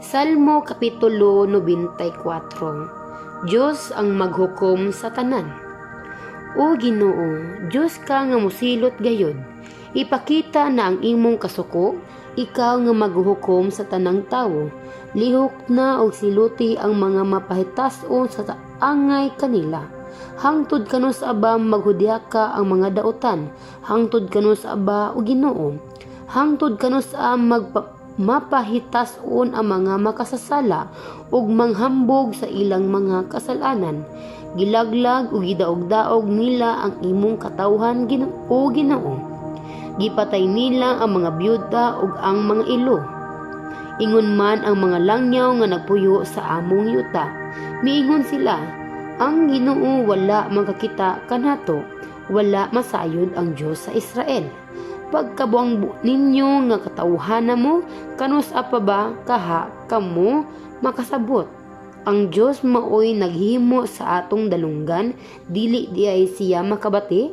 Salmo Kapitulo 94. Diyos ang maghukom sa tanan. O Ginoo, Diyos ka nga musilot gayod, ipakita na ang imong kasuko, ikaw nga maghukom sa tanang tawo. Lihok na og siluti ang mga mapahitason sa angay kanila. Hangtod kano sa aba maghudya ka ang mga daotan, hangtod kano sa aba o Ginoo. Hangtod kano sa mapahitason ang mga makasasala ug manghambog sa ilang mga kasalanan. Gilaglag ug gidaog-daog nila ang imong katawhan, Ginoo, Ginoo. Gipatay nila ang mga byuda ug ang mga ilo. Ingon man ang mga langyaw nga nagpuyo sa among yuta. Miingon sila, ang Ginoo wala magakita kanato, wala masayod ang Diyos sa Israel. Pagkabuang ninyo nga katawhana mo, kanus apa ba kaha kamo makasabot? Ang Diyos maoy naghimo sa atong dalunggan, dili di ay siya makabati?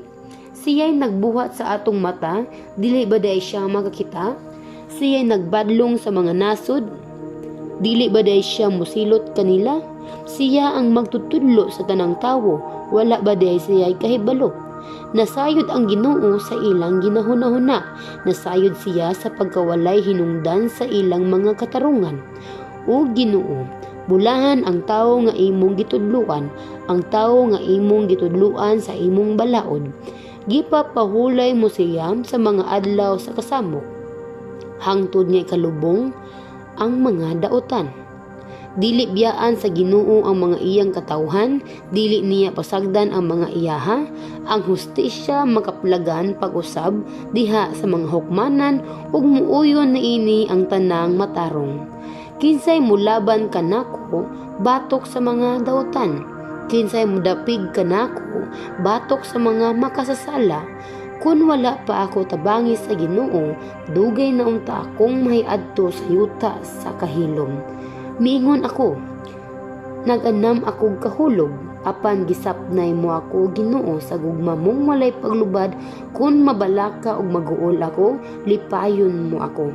Siya'y nagbuhat sa atong mata, dili ba day siya makakita? Siya'y nagbadlong sa mga nasod, dili ba day siya musilot kanila? Siya ang magtutudlo sa tanang tawo, wala ba day siya'y kahibalo? Nasayod ang Ginoo sa ilang ginahuna-huna, nasayod siya sa pagkawalay hinungdan sa ilang mga katarungan. O Ginoo, bulahan ang tawo nga imong gitudluan, ang tawo nga imong gitudluan sa imong balaod. Gipapahulay mo siya sa mga adlaw sa kasamok. Hangtod nga ikalubong ang mga daotan. Dili biyaan sa Ginoo ang mga iyang katawhan, dili niya pasagdan ang mga iyaha, ang hustisya makaplagan pag-usab diha sa mga hukmanan ug muuyon na ini ang tanang matarong. Kinsay mulaban kanako batok sa mga daotan, kinsay mudapig kanako batok sa mga makasasala. Kun wala pa ako tabangi sa Ginoo, dugay na unta akong mahiadto sa yuta sa kahilom. Miingon ako, nag-anam akong kahulog, apan gisapnay mo ako, Ginoo, sa gugma mong walay paglubad. Kun mabalaka og maguol ako, lipayon mo ako.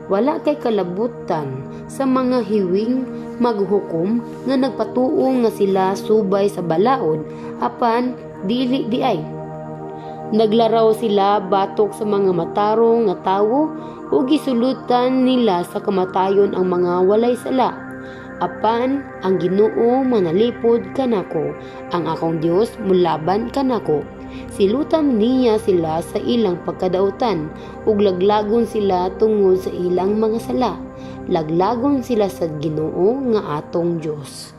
Wala kay kalabutan sa mga hiwing maghukom nga nagpatuong nga sila subay sa balaod, apan dili di ay. Naglaraw sila batok sa mga matarong nga tawo o gisulutan nila sa kamatayon ang mga walay sala. Apan ang Ginoo manalipod kanako, ang akong Dios mulaban kanako. Silutan niya sila sa ilang pagkadautan ug laglagon sila tungod sa ilang mga sala. Laglagon sila sa Ginoo nga atong Dios.